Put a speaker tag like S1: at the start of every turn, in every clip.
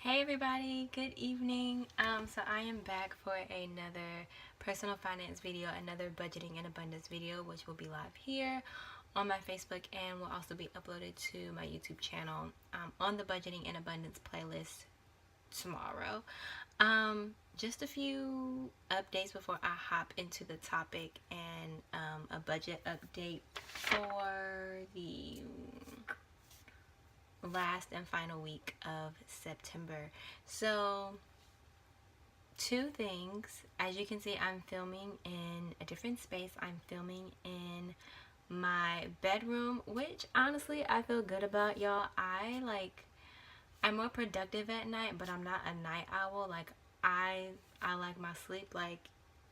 S1: Hey everybody, good evening. So I am back for another personal finance video, another budgeting and abundance video, which will be live here on my Facebook and will also be uploaded to my YouTube channel on the budgeting and abundance playlist tomorrow. Just a few updates before I hop into the topic and a budget update for the last and final week of September. So, two things. As you can see, I'm filming in a different space. I'm filming in my bedroom, which honestly I feel good about, y'all. I'm more productive at night, but I'm not a night owl. I like my sleep.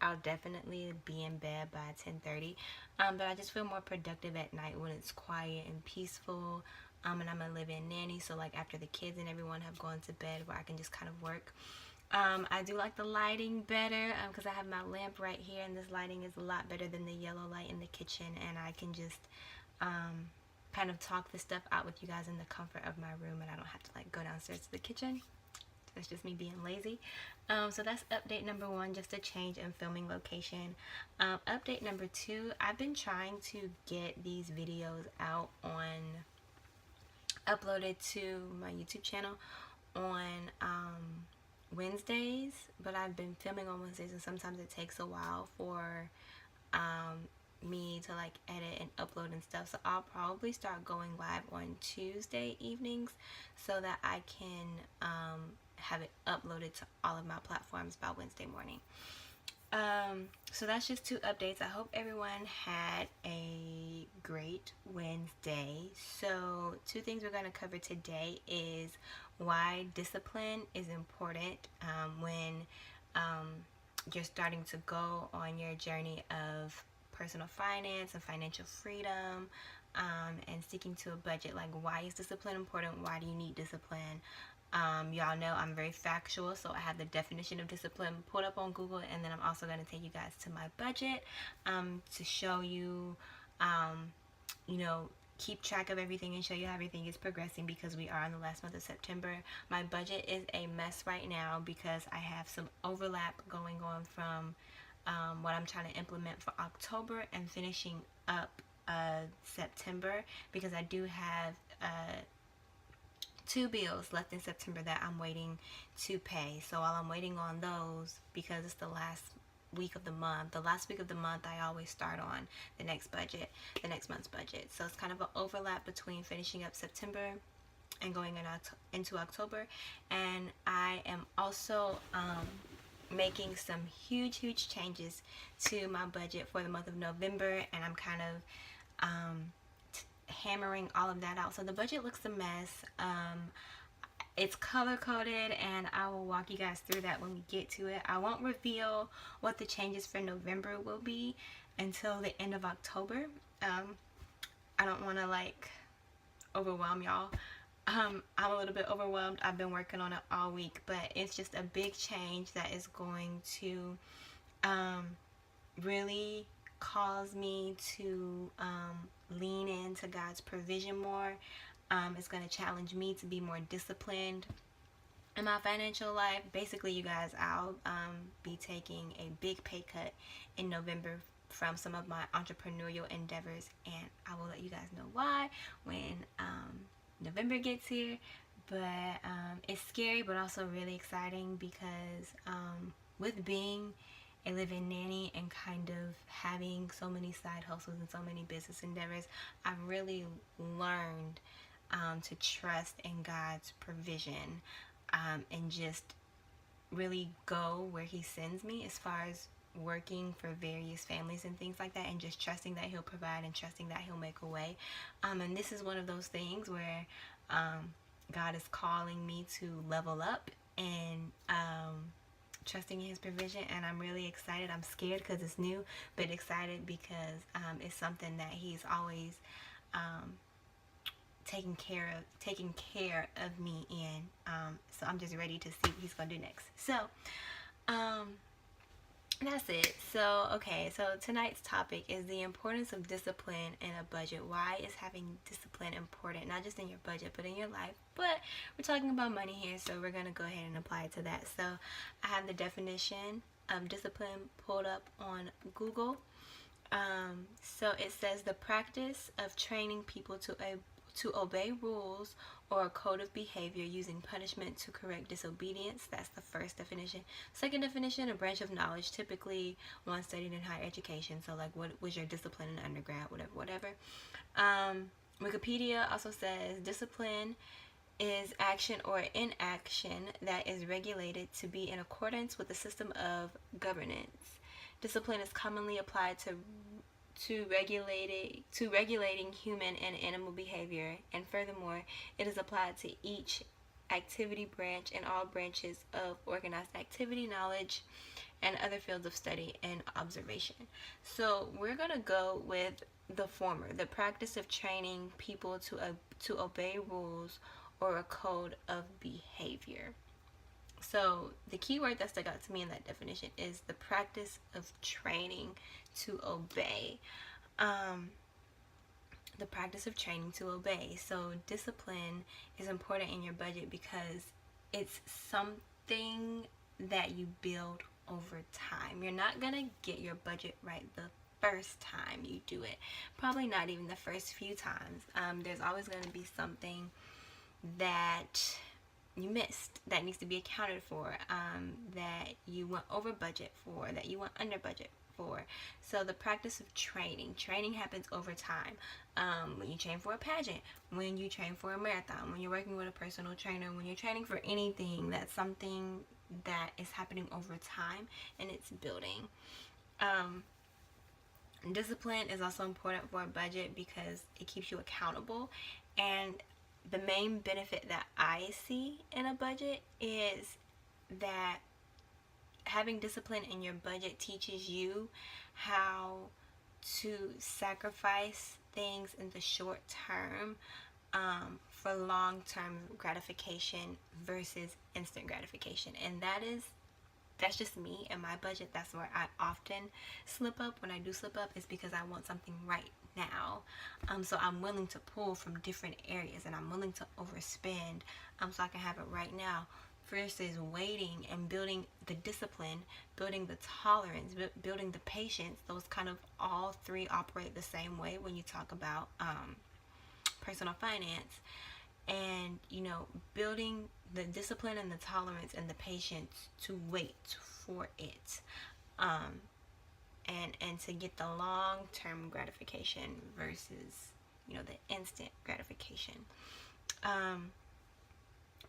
S1: I'll definitely be in bed by 10:30. But I just feel more productive at night when it's quiet and peaceful. And I'm a live-in nanny, so like after the kids and everyone have gone to bed, where I can just kind of work. I do like the lighting better because I have my lamp right here, and this lighting is a lot better than the yellow light in the kitchen, and I can just kind of talk this stuff out with you guys in the comfort of my room, and I don't have to like go downstairs to the kitchen. That's just me being lazy. So that's update number one, just a change in filming location. Update number two, I've been trying to get these videos out uploaded to my YouTube channel on Wednesdays, but I've been filming on Wednesdays, and sometimes it takes a while for me to like edit and upload and stuff. So I'll probably start going live on Tuesday evenings so that I can have it uploaded to all of my platforms by Wednesday morning. So that's just two updates. I hope everyone had a great Wednesday. So two things we're going to cover today is why discipline is important when you're starting to go on your journey of personal finance and financial freedom, and sticking to a budget. Like, why is discipline important? Why do you need discipline? Y'all know I'm very factual, so I have the definition of discipline pulled up on Google, and then I'm also going to take you guys to my budget to show you, keep track of everything and show you how everything is progressing, because we are in the last month of September. My budget is a mess right now because I have some overlap going on from what I'm trying to implement for October and finishing up September, because I do have two bills left in September that I'm waiting to pay. So while I'm waiting on those, because it's the last week of the month, I always start on the next month's budget. So it's kind of an overlap between finishing up September and going into October. And I am also making some huge changes to my budget for the month of November, and I'm kind of hammering all of that out. So the budget looks a mess. It's color coded, and I will walk you guys through that when we get to it. I won't reveal what the changes for November will be until the end of October. I don't want to like overwhelm y'all. I'm a little bit overwhelmed. I've been working on it all week, but it's just a big change that is going to really cause me to lean into God's provision more. It's going to challenge me to be more disciplined in my financial life. Basically, you guys, I'll be taking a big pay cut in November from some of my entrepreneurial endeavors, and I will let you guys know why when November gets here. But it's scary, but also really exciting, because with being a live-in nanny and kind of having so many side hustles and so many business endeavors, I've really learned to trust in God's provision, and just really go where He sends me as far as working for various families and things like that, and just trusting that He'll provide and trusting that He'll make a way. And this is one of those things where God is calling me to level up and trusting in His provision, and I'm really excited. I'm scared because it's new, but excited because it's something that He's always taking care of me in. So I'm just ready to see what He's gonna do next. So that's it. So, okay, so tonight's topic is the importance of discipline in a budget. Why is having discipline important? Not just in your budget, but in your life. But we're talking about money here, so we're going to go ahead and apply it to that. So, I have the definition of discipline pulled up on Google. So it says the practice of training people to obey rules or a code of behavior using punishment to correct disobedience. That's the first definition. Second definition, a branch of knowledge, typically one studied in higher education. So like, what was your discipline in undergrad, whatever. Wikipedia also says discipline is action or inaction that is regulated to be in accordance with the system of governance. Discipline is commonly applied to regulating human and animal behavior, and furthermore, it is applied to each activity branch and all branches of organized activity, knowledge, and other fields of study and observation. So we're going to go with the former, the practice of training people to obey rules or a code of behavior. So the key word that stuck out to me in that definition is the practice of training to obey. The practice of training to obey. So discipline is important in your budget because it's something that you build over time. You're not going to get your budget right the first time you do it. Probably not even the first few times. There's always going to be something that you missed that needs to be accounted for, that you went over budget for, that you went under budget for. So the practice of training happens over time. When you train for a pageant, when you train for a marathon, when you're working with a personal trainer, when you're training for anything, that's something that is happening over time and it's building. Discipline is also important for a budget because it keeps you accountable, and the main benefit that I see in a budget is that having discipline in your budget teaches you how to sacrifice things in the short term for long-term gratification versus instant gratification. And that's just me and my budget. That's where I often slip up. When I do slip up, it's because I want something right now. So I'm willing to pull from different areas, and I'm willing to overspend so I can have it right now, versus waiting and building the discipline, building the tolerance, building the patience. Those kind of all three operate the same way when you talk about personal finance. And building the discipline and the tolerance and the patience to wait for it, and to get the long-term gratification versus the instant gratification.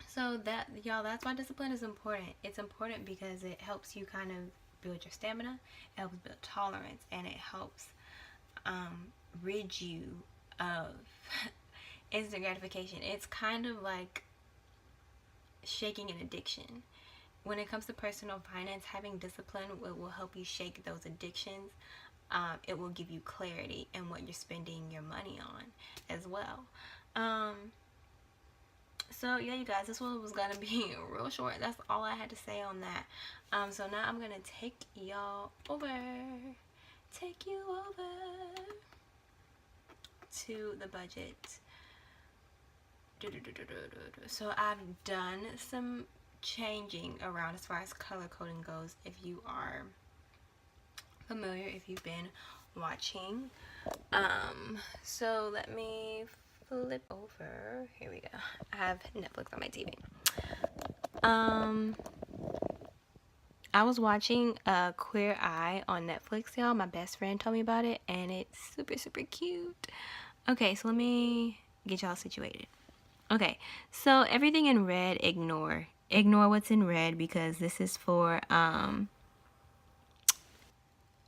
S1: So that, y'all, that's why discipline is important. It's important because it helps you kind of build your stamina, it helps build tolerance, and it helps rid you of instant gratification. It's kind of like shaking an addiction. When it comes to personal finance, having discipline will help you shake those addictions. It will give you clarity in what you're spending your money on as well. So yeah, you guys, this one was gonna be real short. That's all I had to say on that. So now I'm gonna take you over to the budget. So I've done some changing around as far as color coding goes. If you are familiar, if you've been watching, so let me flip over. Here we go. I have Netflix on my TV. I was watching Queer Eye on Netflix, y'all. My best friend told me about it, and it's super, super cute. Okay, so let me get y'all situated. Okay, so everything in red, ignore what's in red, because this is for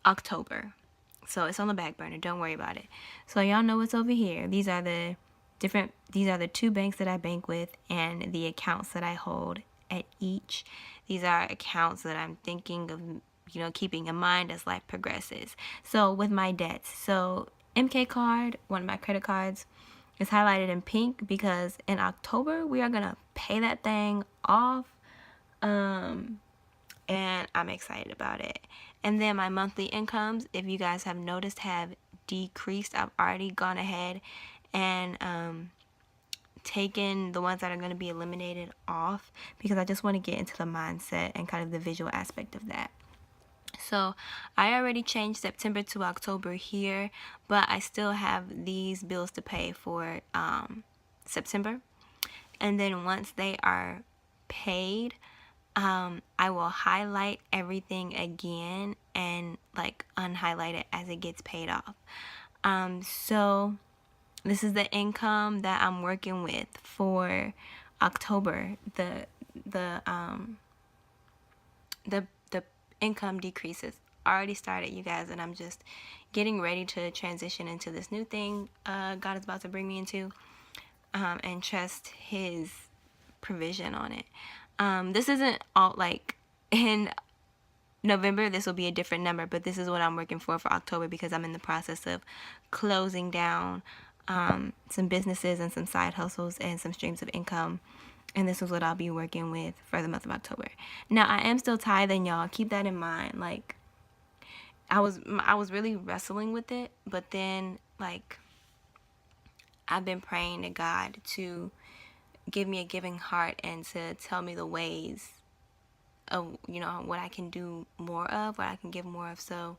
S1: October. So it's on the back burner. Don't worry about it. So y'all know what's over here. These are the two banks that I bank with and the accounts that I hold at each. These are accounts that I'm thinking of, keeping in mind as life progresses. So with my debts, so MK card, one of my credit cards, is highlighted in pink because in October we are gonna pay that thing off, and I'm excited about it. And then my monthly incomes, if you guys have noticed, have decreased. I've already gone ahead and taken the ones that are going to be eliminated off, because I just want to get into the mindset and kind of the visual aspect of that. So I already changed September to October here, but I still have these bills to pay for September. And then once they are paid, I will highlight everything again and like unhighlight it as it gets paid off. So this is the income that I'm working with for October. The income decreases already started, you guys, and I'm just getting ready to transition into this new thing God is about to bring me into, and trust His provision on it. This isn't all like in November, this will be a different number, but this is what I'm working for October, because I'm in the process of closing down some businesses and some side hustles and some streams of income. And this is what I'll be working with for the month of October. Now, I am still tithing, y'all. Keep that in mind. Like, I was really wrestling with it, but then, like, I've been praying to God to give me a giving heart and to tell me the ways of, you know, what I can do more of, what I can give more of. So,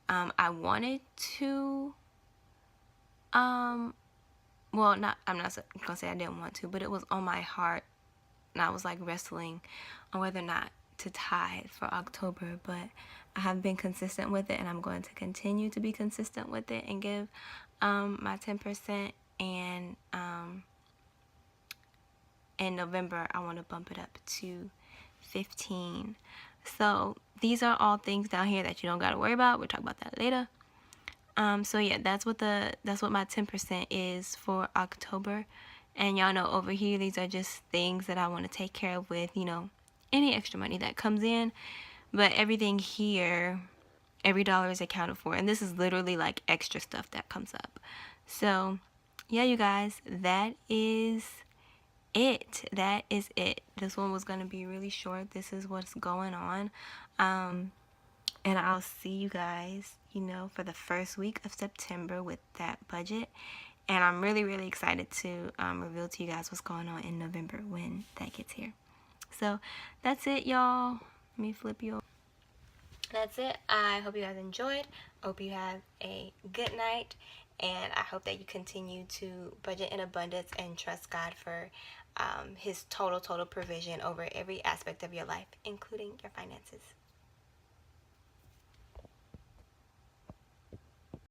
S1: I wanted to, well, not, I'm not gonna say I didn't want to, but it was on my heart, and I was like wrestling on whether or not to tithe for October. But I have been consistent with it, and I'm going to continue to be consistent with it and give my 10%. And in November, I want to bump it up to 15. So these are all things down here that you don't got to worry about. We'll talk about that later. So yeah, that's what my 10% is for October. And y'all know over here, these are just things that I want to take care of with, you know, any extra money that comes in. But everything here, every dollar is accounted for. And this is literally like extra stuff that comes up. So yeah, you guys, that is it. That is it. This one was going to be really short. This is what's going on. And I'll see you guys, you know, for the first week of September with that budget. And I'm really, really excited to reveal to you guys what's going on in November when that gets here. So that's it, y'all. Let me flip you over. That's it. I hope you guys enjoyed. Hope you have a good night. And I hope that you continue to budget in abundance and trust God for His total provision over every aspect of your life, including your finances.